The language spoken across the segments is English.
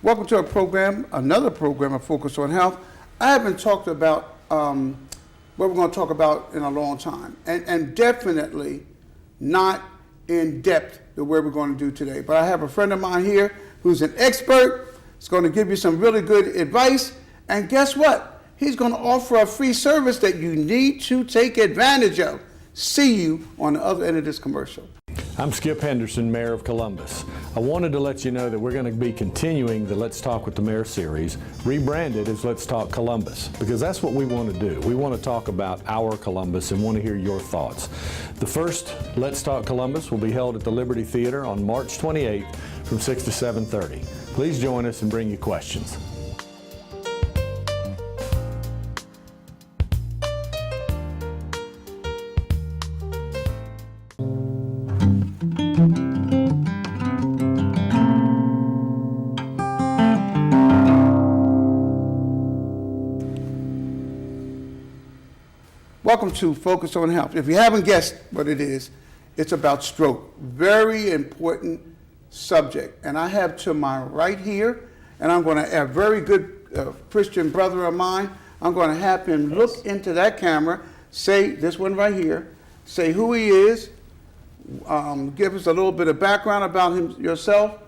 Welcome to our program, another program of Focus on Health. I haven't talked about what we're going to talk about in a long time, and definitely not in depth the way we're going to do today. But I have a friend of mine here who's an expert. He's going to give you some really good advice, and guess what? He's going to offer a free service that you need to take advantage of. See you on the other end of this commercial. I'm Skip Henderson, Mayor of Columbus. I wanted to let you know that we're going to be continuing the Let's Talk with the Mayor series, rebranded as Let's Talk Columbus, because that's what we want to do. We want to talk about our Columbus and want to hear your thoughts. The first Let's Talk Columbus will be held at the Liberty Theater on March 28th from 6 to 7:30. Please join us and bring your questions. Welcome to Focus on Health. If you haven't guessed what it is, it's about stroke. Very important subject. And I have to my right here, and I'm going to have a very good Christian brother of mine. I'm going to have him look into that camera, say, this one right here, say who he is, give us a little bit of background about yourself,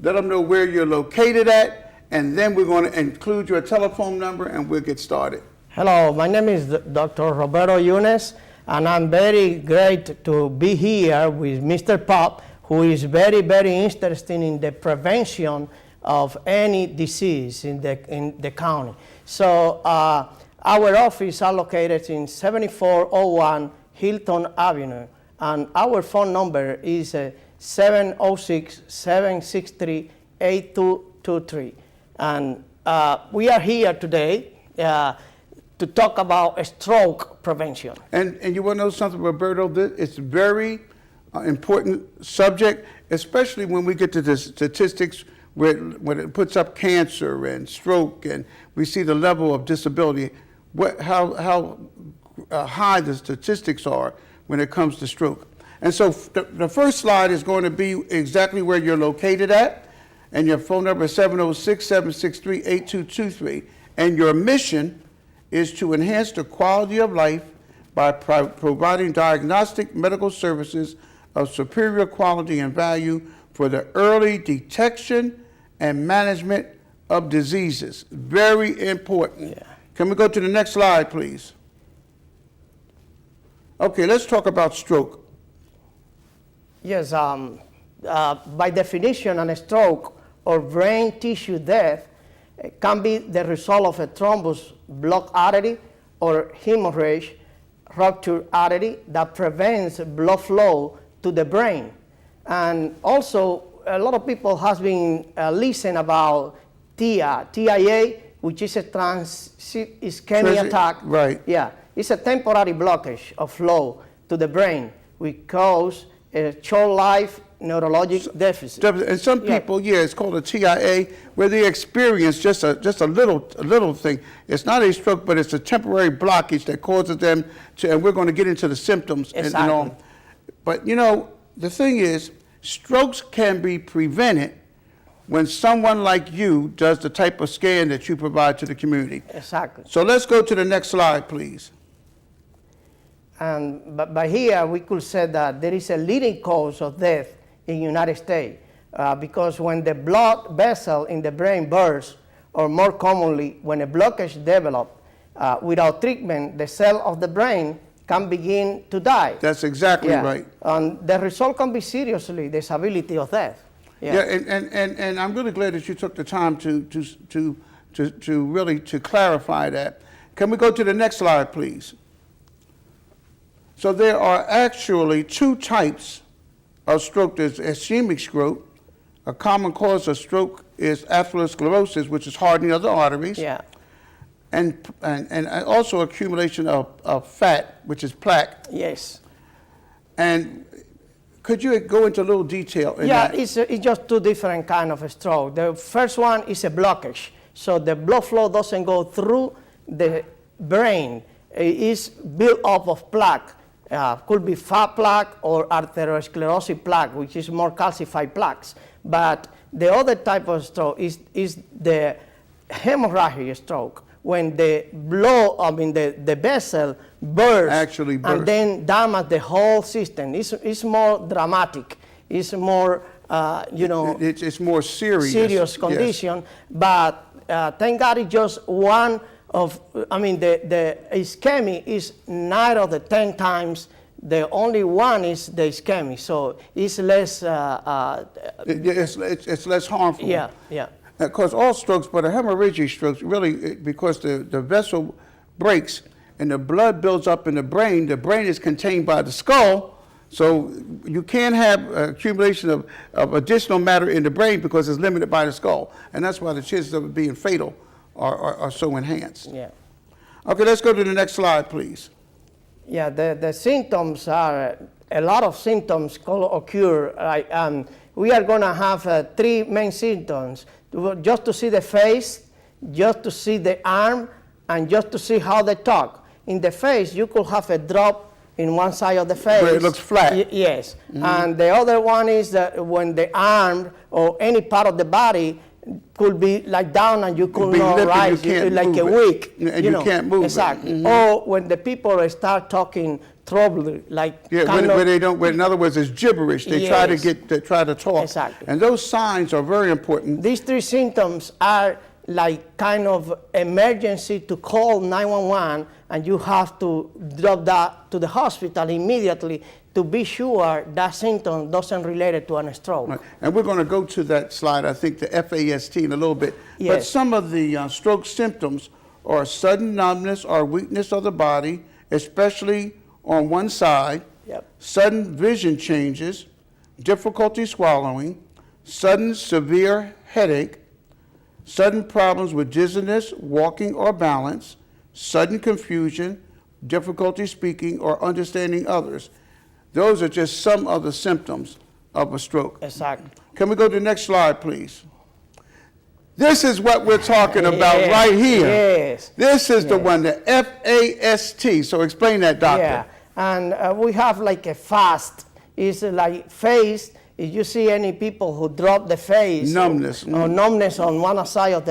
let them know where you're located at, and then we're going to include your telephone number and we'll get started. Hello, my name is Dr. Roberto Yunes, and I'm very great to be here with Mr. Pop, who is very, very interested in the prevention of any disease in the county. So our office is located in 7401 Hilton Avenue, and our phone number is 706-763-8223. And we are here today to talk about stroke prevention. And you want to know something, Roberto? It's a very important subject, especially when we get to the statistics when it puts up cancer and stroke, and we see the level of disability, how high the statistics are when it comes to stroke. And so the first slide is going to be exactly where you're located at, and your phone number is 706-763-8223, and your mission is to enhance the quality of life by providing diagnostic medical services of superior quality and value for the early detection and management of diseases. Very important. Yeah. Can we go to the next slide, please? Okay, let's talk about stroke. Yes, by definition, a stroke or brain tissue death can be the result of a thrombus, blocked artery, or hemorrhage, ruptured artery that prevents blood flow to the brain. And also, a lot of people has been listening about TIA, which is a ischemic attack. Right. Yeah, it's a temporary blockage of flow to the brain, which causes a short life neurologic deficit. And some people, it's called a TIA, where they experience just a little thing. It's not a stroke, but it's a temporary blockage that causes them to, and we're going to get into the symptoms. Exactly. And all. But the thing is, strokes can be prevented when someone like you does the type of scan that you provide to the community. Exactly. So let's go to the next slide, please. And by here, we could say that there is a leading cause of death in the United States because when the blood vessel in the brain bursts, or more commonly, when a blockage develops, without treatment, the cell of the brain can begin to die. That's exactly right. And the result can be seriously disability of death. And I'm really glad that you took the time to really clarify that. Can we go to the next slide, please? So there are actually two types of stroke. There's ischemic stroke. A common cause of stroke is atherosclerosis, which is hardening of the arteries. Yeah. And also accumulation of fat, which is plaque. Yes. And could you go into a little detail in that? It's just two different kind of stroke. The first one is a blockage. So the blood flow doesn't go through the brain. It is built up of plaque. Could be fat plaque or atherosclerosis plaque, which is more calcified plaques. But The other type of stroke is the hemorrhagic stroke, when the the vessel bursts Actually bursts. and then damage the whole system. It's more dramatic. It's more, It's more serious. serious Yes. condition. But thank God it's just one of, the ischemic is 9 of the 10 times. The only one is the ischemic, so it's less. It's less harmful. Yeah, yeah. Because all strokes, but a hemorrhagic stroke, really, because the vessel breaks and the blood builds up in the brain is contained by the skull, so you can't have accumulation of additional matter in the brain because it's limited by the skull. And that's why the chances of it being fatal are so enhanced. Yeah. Okay, let's go to the next slide, please. Yeah, the symptoms are, a lot of symptoms occur. We are going to have 3 main symptoms. Just to see the face, just to see the arm, and just to see how they talk. In the face, you could have a drop in one side of the face. Where it looks flat. Yes. And the other one is that when the arm or any part of the body could be like down and you could be not limp and you rise, can't like move a it. weak. And you can't move it. Exactly. Or when the people start talking trouble, like Yeah, where they don't. In other words, it's gibberish. They try to Yes. try to talk. Exactly. And those signs are very important. These 3 symptoms are like kind of emergency to call 911, and you have to drop that to the hospital immediately to be sure that symptom doesn't relate to a stroke. Right. And we're going to go to that slide, I think, the FAST in a little bit. But Yes. some of the stroke symptoms are sudden numbness or weakness of the body, especially on one side, Yep. sudden vision changes, difficulty swallowing, sudden severe headache, sudden problems with dizziness, walking or balance, sudden confusion, difficulty speaking or understanding others. Those are just some of the symptoms of a stroke. Exactly. Can we go to the next slide, please? This is what we're talking about Yes, right here. yes, This is the yes. one, the FAST. So explain that, doctor. Yeah, and we have like a fast. It's like face. If you see any people who drop the face, Numbness. or numbness on one side of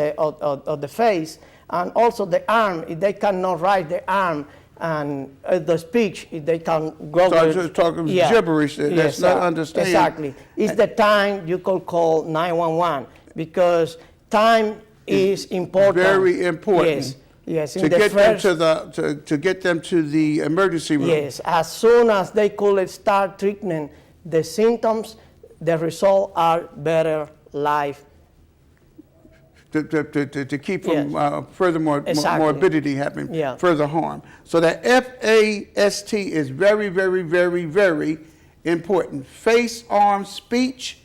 the face, and also the arm, if they cannot raise the arm, and the speech, if they can go. So just talking gibberish, that's not understanding. Exactly. It's the time you could call 911 because time is important. Very important. Yes. Yes. To get to get them to the emergency room. Yes, as soon as they could start treatment, the symptoms, the result are better life. To keep from Yes. further Exactly. morbidity happening, Yeah. further harm. So that FAST is very, very, very, very important. Face, arm, speech,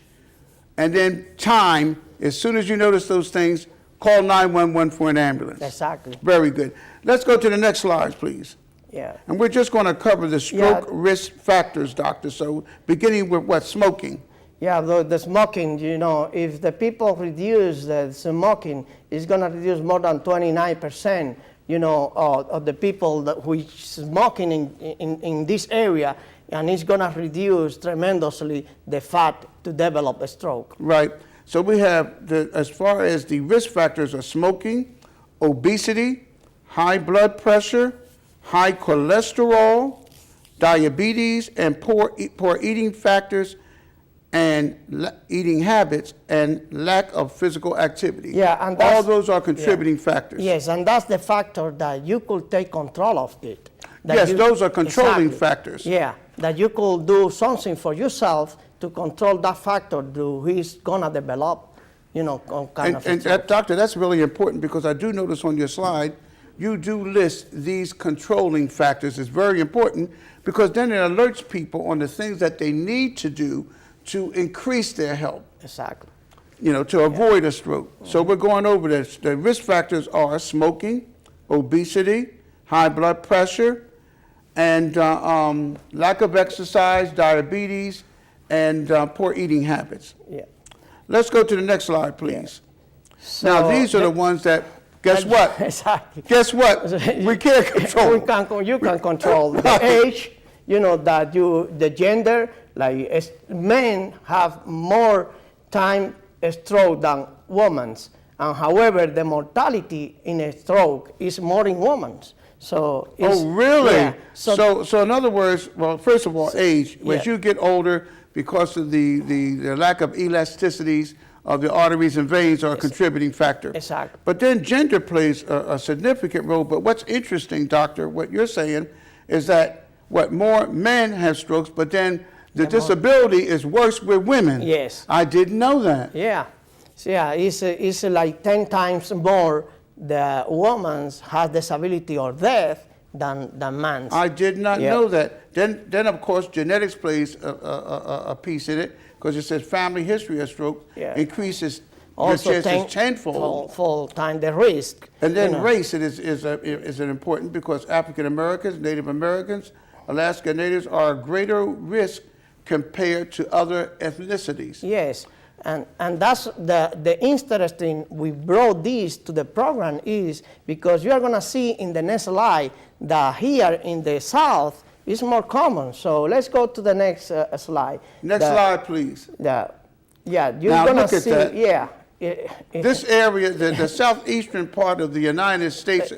and then time. As soon as you notice those things, call 911 for an ambulance. Exactly. Very good. Let's go to the next slide, please. Yeah. And we're just going to cover the stroke Yeah. risk factors, doctor. So beginning with what? Smoking. Yeah, the smoking, if the people reduce the smoking, it's going to reduce more than 29%, of the people who is smoking in this area, and it's going to reduce tremendously the fat to develop a stroke. Right. So we have, as far as the risk factors are smoking, obesity, high blood pressure, high cholesterol, diabetes, and poor eating factors, and eating habits, and lack of physical activity. Yeah, and all those are contributing factors. Yes, and that's the factor that you could take control of it. Yes, those are controlling factors. Yeah, that you could do something for yourself to control that factor who is gonna develop, kind of. And doctor, that's really important because I do notice on your slide, you do list these controlling factors. It's very important because then it alerts people on the things that they need to do to increase their health. Exactly. To avoid a stroke. So we're going over this. The risk factors are smoking, obesity, high blood pressure, and lack of exercise, diabetes, and poor eating habits. Yeah. Let's go to the next slide, please. So Now, these are the ones that, guess what? Exactly. Guess what? We can't control. You can control the age, the gender, like men have more time stroke than women's. And however, the mortality in a stroke is more in women's. So it's, Oh, really? Yeah. So in other words, well, first of all, age. yeah. As you get older, because of the lack of elasticities of the arteries and veins are a contributing factor. Exactly. But then gender plays a significant role. But what's interesting, doctor, what you're saying is that more men have strokes, but then the disability is worse with women. Yes. I didn't know that. Yeah, so yeah, it's like 10 times more the woman's has disability or death than man's. I did not Yeah. know that. Then of course genetics plays a piece in it, because it says family history of stroke increases your Also chances tenfold. full time the risk. And then you know. race is an important, because African Americans, Native Americans, Alaska Natives are a greater risk compared to other ethnicities. Yes, and that's the interesting, we brought this to the program is because you are going to see in the next slide that here in the South is more common. So let's go to the next slide. Next slide, please. Yeah, you're Now going look to at see, that. yeah. This area, the southeastern part of the United States,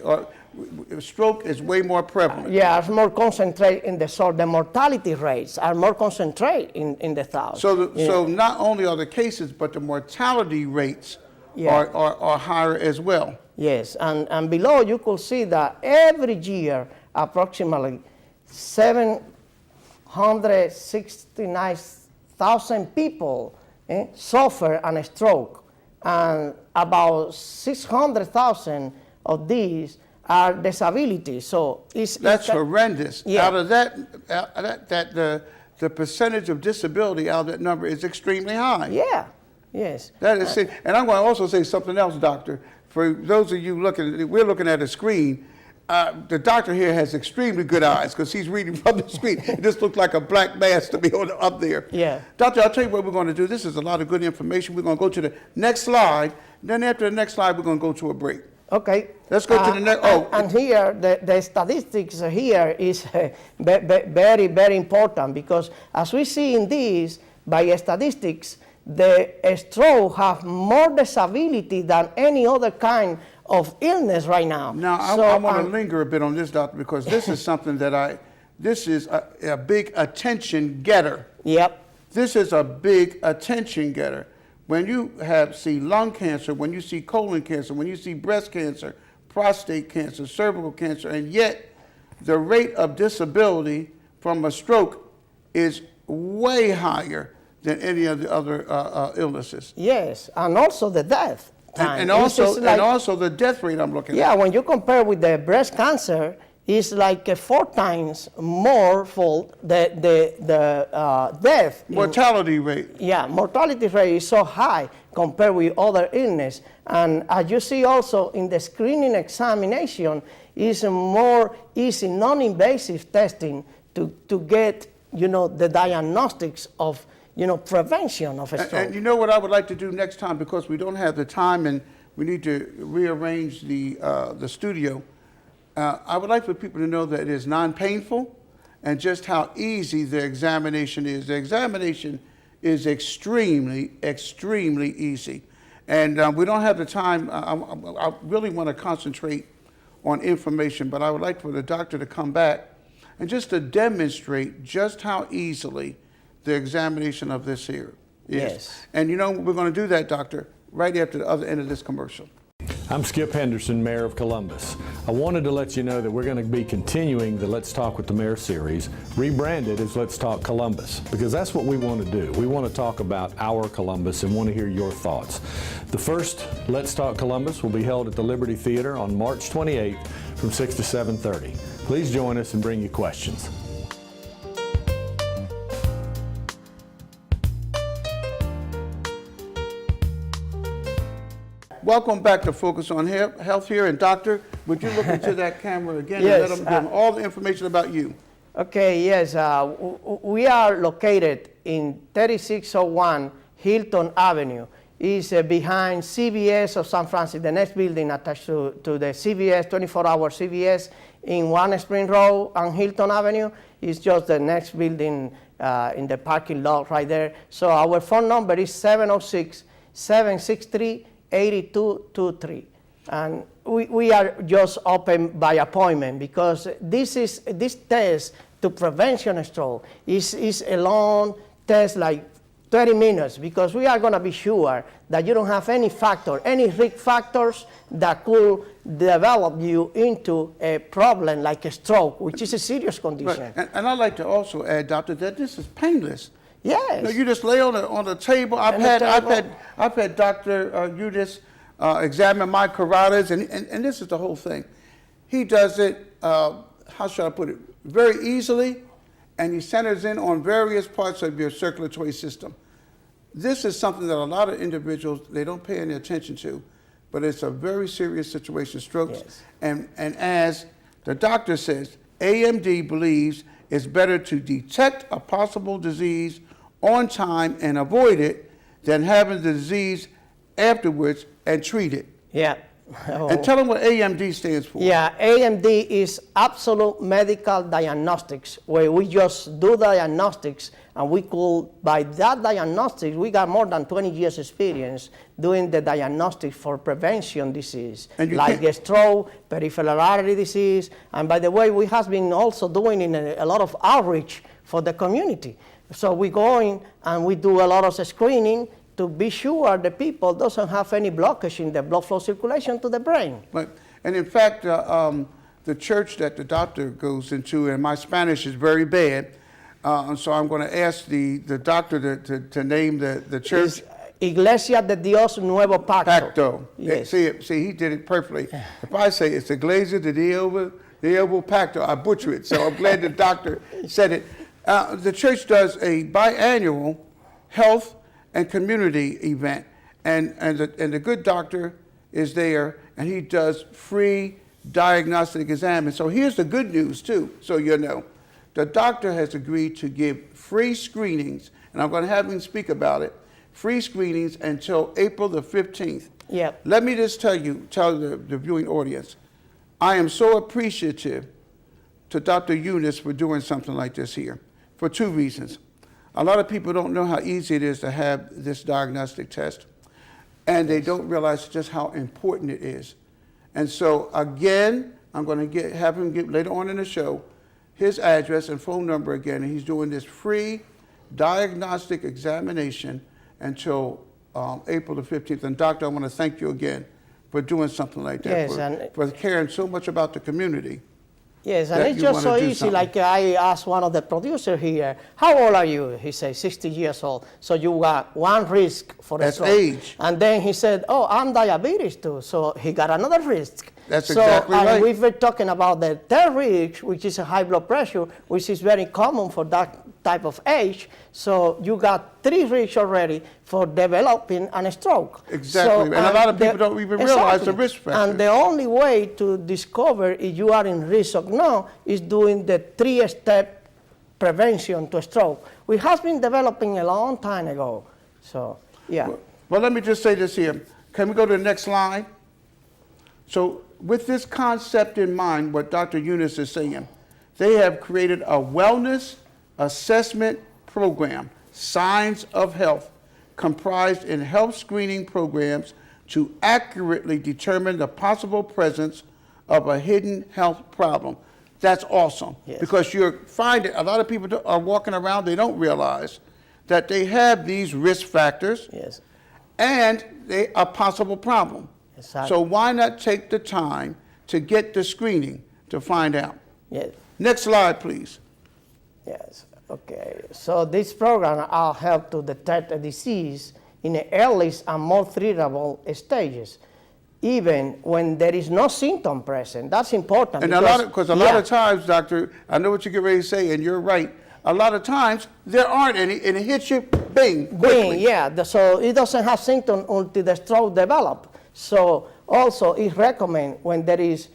stroke is way more prevalent. Yeah, it's more concentrated in the south. The mortality rates are more concentrated in the south. So not only are the cases, but the mortality rates Yeah. are higher as well. Yes, and below you could see that every year approximately 769,000 people suffer a stroke, and about 600,000 of these are disabilities. So That's horrendous. Yeah. Out of that the percentage of disability out of that number is extremely high. Yeah, yes. That is, and I'm going to also say something else, doctor. For those of you we're looking at a screen. The doctor here has extremely good eyes because he's reading from the screen. It just looks like a black mass to be up there. Yeah. Doctor, I'll tell you what we're going to do. This is a lot of good information. We're going to go to the next slide. Then after the next slide, we're going to go to a break. Okay. Let's go to the next. And here, the statistics here is very, very important because as we see in this, by statistics, the stroke have more disability than any other kind of illness right now. Now, I want to linger a bit on this, doctor, because this is something that this is a big attention getter. Yep. This is a big attention getter. When you see lung cancer, when you see colon cancer, when you see breast cancer, prostate cancer, cervical cancer, and yet the rate of disability from a stroke is way higher than any of the other illnesses. Yes, and also the death time. And also the death rate I'm looking at. Yeah, when you compare with the breast cancer, it's like 4 times more for the death. Mortality rate. Yeah, mortality rate is so high compared with other illness. And as you see also in the screening examination, is more easy, non-invasive testing to get, the diagnostics of, prevention of a stroke. And you know what I would like to do next time, because we don't have the time and we need to rearrange the studio. I would like for people to know that it is non-painful and just how easy the examination is. The examination is extremely, extremely easy. And we don't have the time. I really want to concentrate on information, but I would like for the doctor to come back and just to demonstrate just how easily the examination of this here is. Yes. And we're going to do that, doctor, right after the other end of this commercial. I'm Skip Henderson, Mayor of Columbus. I wanted to let you know that we're going to be continuing the Let's Talk with the Mayor series, rebranded as Let's Talk Columbus, because that's what we want to do. We want to talk about our Columbus and want to hear your thoughts. The first Let's Talk Columbus will be held at the Liberty Theater on March 28th from 6 to 7:30. Please join us and bring your questions. Welcome back to Focus on Health here. And doctor, would you look into that camera again Yes, and let them give all the information about you? Okay, yes. We are located in 3601 Hilton Avenue. It's behind CVS of San Francisco, the next building attached to the CVS, 24-hour CVS in One Spring Road on Hilton Avenue. It's just the next building in the parking lot right there. So our phone number is 706 763-8223. And we are just open by appointment because this test to prevention of stroke is a long test, like 30 minutes, because we are going to be sure that you don't have any factor, any risk factors that could develop you into a problem like a stroke, which is a serious condition. Right. And I'd like to also add, doctor, that this is painless. Yes. You know, you just lay on the table. I've had Dr. Udis examine my carotids, and this is the whole thing. He does it, how should I put it, very easily, and he centers in on various parts of your circulatory system. This is something that a lot of individuals, they don't pay any attention to, but it's a very serious situation, strokes. Yes. And as the doctor says, AMD believes it's better to detect a possible disease on time and avoid it than having the disease afterwards and treat it. Yeah. And tell them what AMD stands for. Yeah, AMD is absolute medical diagnostics, where we just do diagnostics, and we could, by that diagnostics, we got more than 20 years experience doing the diagnostics for prevention disease, like the stroke, peripheral artery disease, and by the way, we have been also doing a lot of outreach for the community. So we go in and we do a lot of screening to be sure the people doesn't have any blockage in the blood flow circulation to the brain. Right. And in fact, the church that the doctor goes into, and my Spanish is very bad, so I'm going to ask the doctor to name the church. It's Iglesia de Dios Nuevo Pacto. Yes. See, he did it perfectly. If I say it's Iglesia de Dios Nuevo Pacto, I butcher it. So I'm glad the doctor said it. The church does a biannual health and community event, and the good doctor is there, and he does free diagnostic exam. And so here's the good news too, so you know. The doctor has agreed to give free screenings, and I'm going to have him speak about it, free screenings until April the 15th. Yeah. Let me just tell the viewing audience, I am so appreciative to Dr. Eunice for doing something like this here, for two reasons. A lot of people don't know how easy it is to have this diagnostic test, and they don't realize just how important it is. And so again, I'm going to have him give later on in the show his address and phone number again, and he's doing this free diagnostic examination until April the 15th. And doctor, I want to thank you again for doing something like that, Yes, for caring so much about the community. Yes, and it's just so easy. Something. Like I asked one of the producers here, how old are you? He said, 60 years old. So you got one risk for a stroke. That's age. And then he said, oh, I'm diabetes too. So he got another risk. That's exactly right. We've been talking about the third risk, which is a high blood pressure, which is very common for that type of age. So you got three risks already for developing a stroke. Exactly, So, and a lot of people don't even realize the risk factors. And the only way to discover if you are in risk or not is doing the three-step prevention to stroke. We have been developing a long time ago. So, yeah. Well, let me just say this here. Can we go to the next slide? So with this concept in mind, what Dr. Eunice is saying, they have created a wellness assessment program, Signs of Health, comprised in health screening programs to accurately determine the possible presence of a hidden health problem. That's awesome. Yes. Because you're finding a lot of people are walking around, they don't realize that they have these risk factors. Yes. And a possible problem. Exactly. So why not take the time to get the screening to find out? Yes. Next slide, please. Yes. Okay. So this program will help to detect a disease in the earliest and more treatable stages, even when there is no symptom present. That's important. And a lot of times, doctor, I know what you're getting ready to say, and you're right. A lot of times there aren't any, and it hits you, bing, quickly. Yeah. So it doesn't have symptoms until the stroke develops. So also it's recommended when there is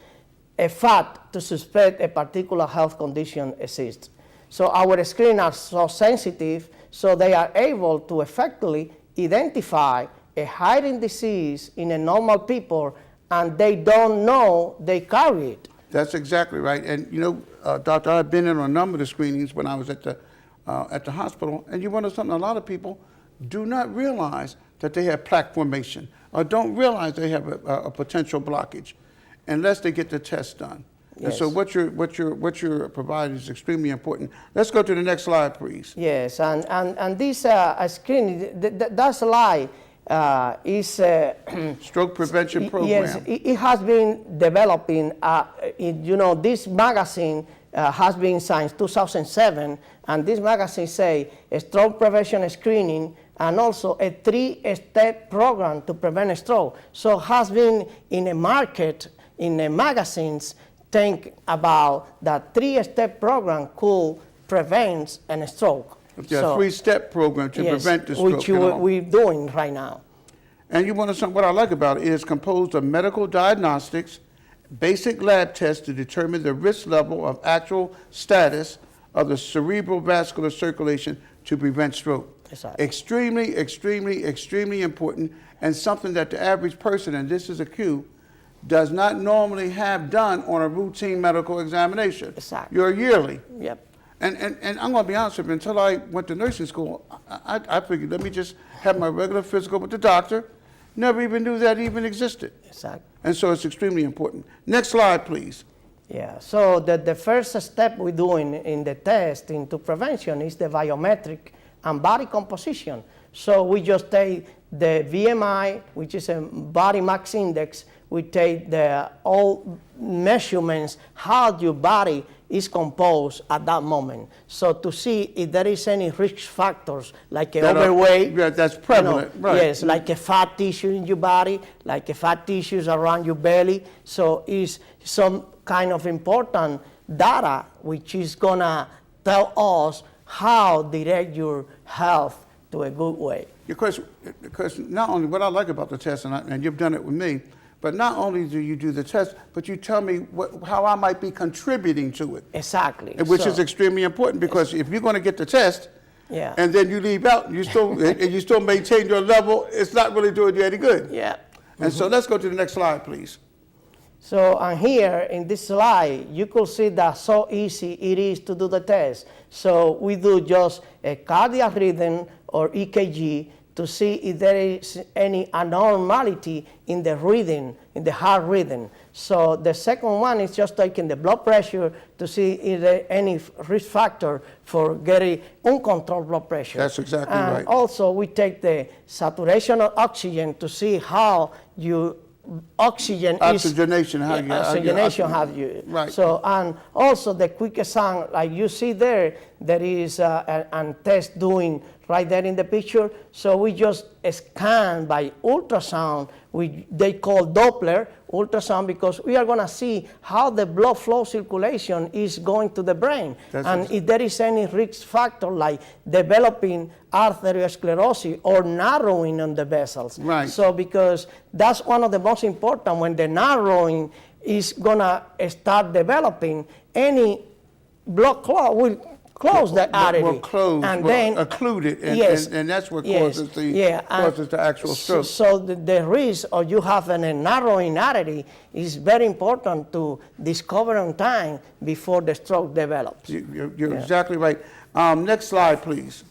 a fact to suspect a particular health condition exists. So our screens are so sensitive, so they are able to effectively identify a hidden disease in a normal people, and they don't know they carry it. That's exactly right. And you know, doctor, I've been in on a number of the screenings when I was at the hospital, and you want to know something, a lot of people do not realize that they have plaque formation or don't realize they have a potential blockage unless they get the test done. And so Yes. what you're providing is extremely important. Let's go to the next slide, please. Yes, and this screen, that slide is Stroke prevention program. yes, it has been developing. This magazine has been since 2007, and this magazine say stroke prevention screening and also a 3-step program to prevent a stroke. So has been in a market, in the magazines, think about that 3-step program could prevent a stroke. Yeah, So, 3-step program to yes, prevent the stroke. which you know. we're doing right now. And you want to know what I like about it is composed of medical diagnostics, basic lab tests to determine the risk level of actual status of the cerebral vascular circulation to prevent stroke. Exactly. Extremely, extremely, extremely important, and something that the average person, and this is a cue, does not normally have done on a routine medical examination. Exactly. You're yearly. Yep. And I'm going to be honest with you, until I went to nursing school, I figured, let me just have my regular physical with the doctor. Never even knew that even existed. Exactly. And so it's extremely important. Next slide, please. Yeah, so the first step we do in the test into prevention is the biometric and body composition. So we just take the BMI, which is a body mass index. We take all measurements, how your body is composed at that moment. So to see if there is any risk factors, like overweight. Yeah, that's prevalent, right. Yes, like a fat tissue in your body, like a fat tissues around your belly. So it's some kind of important data which is gonna tell us how direct your health to a good way. Because not only what I like about the test, and you've done it with me, but not only do you do the test, but you tell me how I might be contributing to it. Exactly. Which is extremely important, because if you're going to get the test, Yeah. and then you leave out, you still maintain your level, it's not really doing you any good. Yeah. And so let's go to the next slide, please. So, and here in this slide, you could see that so easy it is to do the test. So we do just a cardiac rhythm or EKG to see if there is any abnormality in the rhythm, in the heart rhythm. So the second one is just taking the blood pressure to see if there is any risk factor for getting uncontrolled blood pressure. That's exactly and right. Also, we take the saturation of oxygen to see how you Oxygenation, how you- oxygenation have you. Right. So, and also the quick scan, like you see there is a test doing right there in the picture. So we just scan by ultrasound, they call Doppler Ultrasound, because we are gonna see how the blood flow circulation is going to the brain. And if there is any risk factor like developing arteriosclerosis or narrowing on the vessels. Right. So because that's one of the most important, when the narrowing is gonna start developing, any blood clot will close the artery. Will close, and will then occlude it, and, yes, and that's what yes, causes the yeah, and causes the actual stroke. So the risk of you having a narrowing artery is very important to discover on time before the stroke develops. You're exactly right. Next slide, please.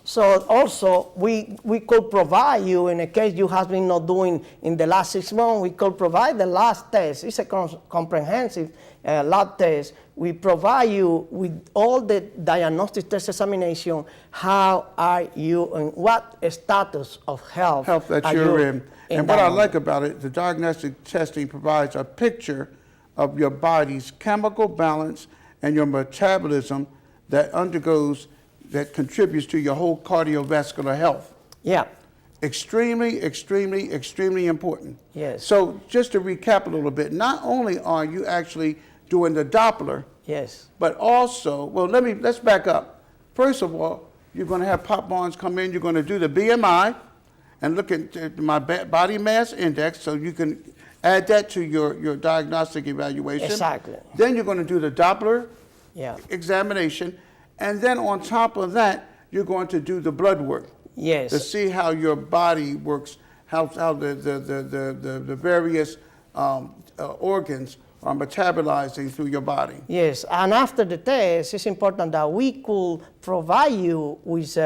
So also, we could provide you, in a case you have been not doing in the last 6 months, we could provide the last test. It's a comprehensive lab test. We provide you with all the diagnostic test examination. How are you and what status of health That are you're you in. And what that I moment? like about it, the diagnostic testing provides a picture of your body's chemical balance and your metabolism that contributes to your whole cardiovascular health. Yeah. Extremely, extremely, extremely important. Yes. So just to recap a little bit, not only are you actually doing the Doppler, Yes. but also, let's back up. First of all, you're going to have Pop Barnes come in, you're going to do the BMI and look at my body mass index, so you can add that to your diagnostic evaluation. Exactly. Then you're going to do the Doppler Yeah. examination, and then on top of that, you're going to do the blood work. Yes. To see how your body works, how the various organs are metabolizing through your body. Yes, and after the test, it's important that we could provide you with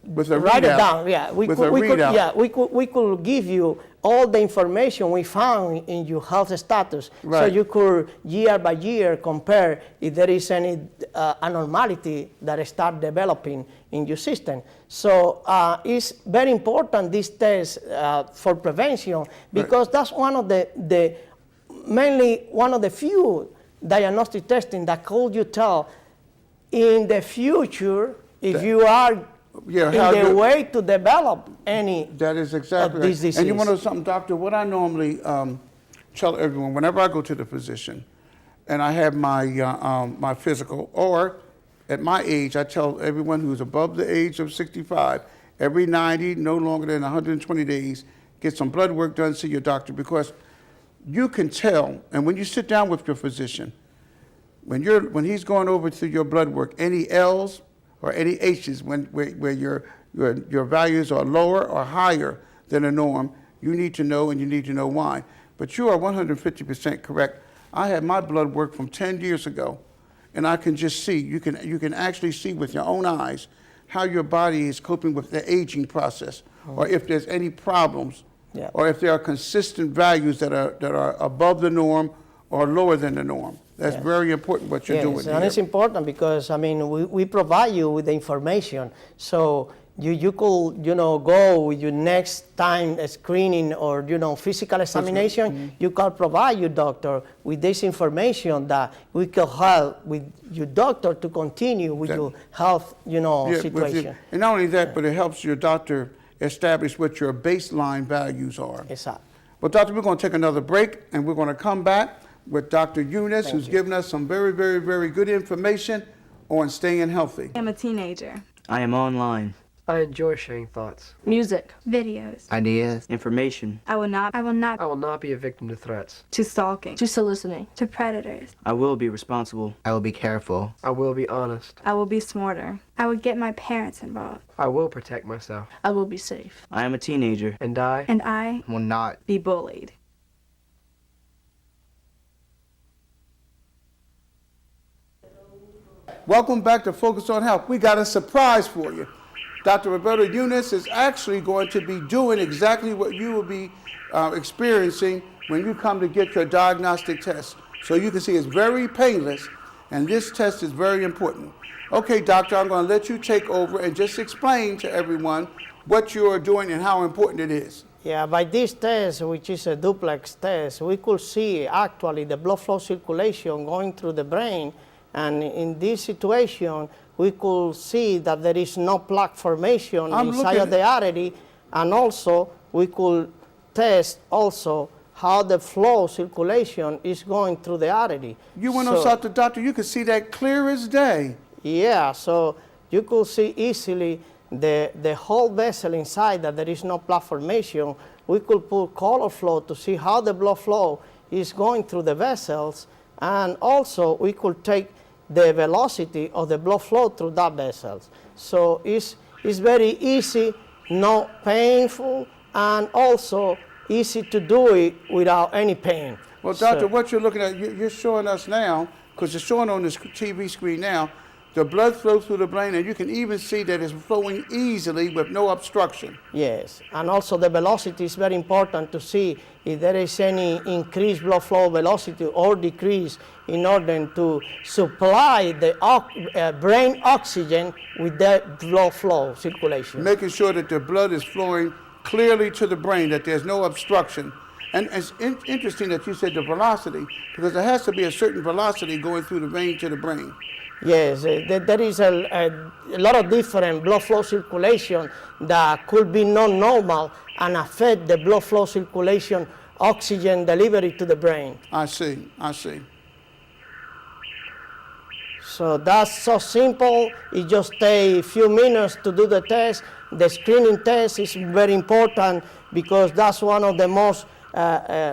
With a write it readout. down. Yeah, With a readout. we could give you all the information we found in your health status, so Right. you could year by year compare if there is any abnormality that start developing in your system. So it's very important, this test for prevention, because that's one of mainly one of the few diagnostic testing that could you tell in the future if you are how in the you- way to develop any That is exactly this right. And you disease. want to know something, doctor? What I normally tell everyone, whenever I go to the physician and I have my, my physical, or at my age, I tell everyone who's above the age of 65, every 90, no longer than 120 days, get some blood work done, see your doctor, because you can tell, and when you sit down with your physician, when he's going over through your blood work, any L's or any H's, where your values are lower or higher than the norm, you need to know, and you need to know why. But you are 150% correct. I had my blood work from 10 years ago, and I can just see, you can actually see with your own eyes how your body is coping with the aging process, or if there's any problems, Yeah. or if there are consistent values that are above the norm or lower than the norm. That's very important what you're doing Yes, here. and it's important because, I mean, we provide you with the information. So you could, go with your next time screening or, physical examination, you can provide your doctor with this information that we can help with your doctor to continue with your health, Yeah, situation. and not only that, but it helps your doctor establish what your baseline values are. Exactly. Well, doctor, we're going to take another break, and we're going to come back with Dr. Eunice, who's given us some very, very, very good information on staying healthy. I'm a teenager. I am online. I enjoy sharing thoughts. Music. Videos. Ideas. Information. I will not I will not be a victim to threats. to stalking, To soliciting. to predators. I will be responsible. I will be careful. I will be honest. I will be smarter. I would get my parents involved. I will protect myself. I will be safe. I am a teenager. And I And I Will not. be bullied. Welcome back to Focus on Health. We got a surprise for you. Dr. Roberta Eunice is actually going to be doing exactly what you will be experiencing when you come to get your diagnostic test. So you can see it's very painless, and this test is very important. Okay, doctor, I'm going to let you take over and just explain to everyone what you are doing and how important it is. Yeah, by this test, which is a duplex test, we could see actually the blood flow circulation going through the brain. And in this situation, we could see that there is no plaque formation inside of the artery. And also, we could test also how the flow circulation is going through the artery. You went outside the doctor, you could see that clear as day. Yeah, so you could see easily the whole vessel inside that there is no plaque formation. We could put color flow to see how the blood flow is going through the vessels. And also, we could take the velocity of the blood flow through that vessels. So it's very easy, not painful, and also easy to do it without any pain. Well, doctor, So- what you're looking at, you're showing us now, because it's showing on this TV screen now, the blood flows through the brain, and you can even see that it's flowing easily with no obstruction. Yes, and also the velocity is very important to see if there is any increased blood flow velocity or decrease in order to supply the brain oxygen with that blood flow circulation. Making sure that the blood is flowing clearly to the brain, that there's no obstruction. And it's interesting that you said the velocity, because there has to be a certain velocity going through the vein to the brain. Yes, there is a lot of different blood flow circulation that could be non-normal and affect the blood flow circulation oxygen delivery to the brain. I see, I see. So that's so simple. It just takes a few minutes to do the test. The screening test is very important because that's one of the most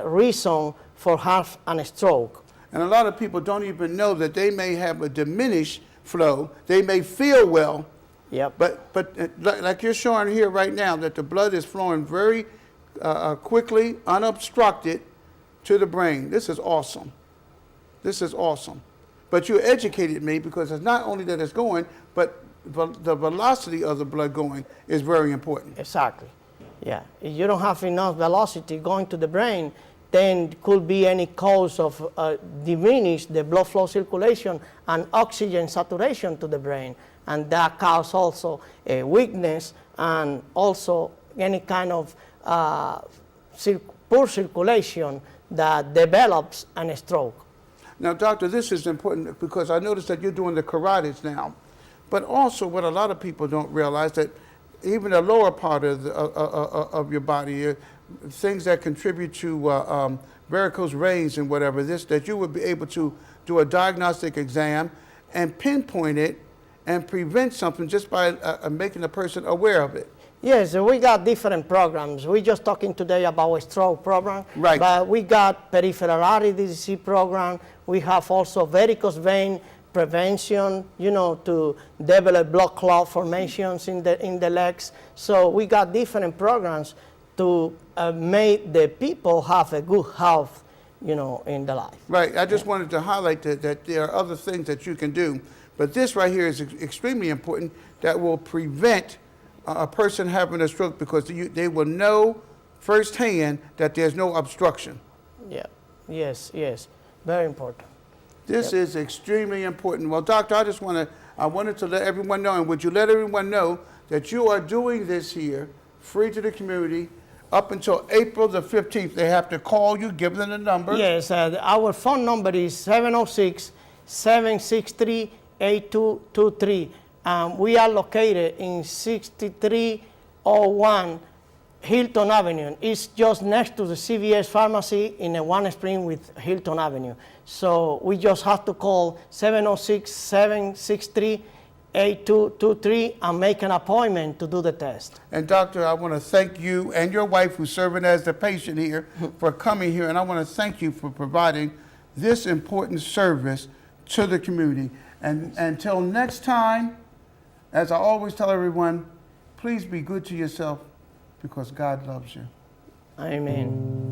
reasons for heart and stroke. And a lot of people don't even know that they may have a diminished flow. They may feel well, Yep. but like you're showing here right now, that the blood is flowing very quickly, unobstructed to the brain. This is awesome. This is awesome. But you educated me, because it's not only that it's going, but the velocity of the blood going is very important. Exactly. Yeah. If you don't have enough velocity going to the brain, then could be any cause of diminish the blood flow circulation and oxygen saturation to the brain, and that cause also a weakness and also any kind of poor circulation that develops a stroke. Now, doctor, this is important because I noticed that you're doing the carotids now, but also what a lot of people don't realize that even the lower part of your body, things that contribute to varicose veins and whatever, that you would be able to do a diagnostic exam and pinpoint it and prevent something just by making the person aware of it. Yes, we got different programs. We're just talking today about a stroke program. Right. But we got peripheral artery disease program. We have also varicose vein prevention, to develop blood clot formations in the legs. So we got different programs to make the people have a good health, in the life. Right. I just wanted to highlight that there are other things that you can do, but this right here is extremely important that will prevent a person having a stroke because they will know firsthand that there's no obstruction. Yeah. Yes. Very important. This is extremely important. Well, doctor, I wanted to let everyone know, and would you let everyone know that you are doing this here, free to the community, up until April the 15th. They have to call you, give them the number. Yes, our phone number is 706-763-8223. We are located in 6301 Hilton Avenue. It's just next to the CVS pharmacy in a One Spring with Hilton Avenue. So we just have to call 706-763-8223 and make an appointment to do the test. And doctor, I want to thank you and your wife who's serving as the patient here for coming here. And I want to thank you for providing this important service to the community. And until next time, as I always tell everyone, please be good to yourself because God loves you. Amen.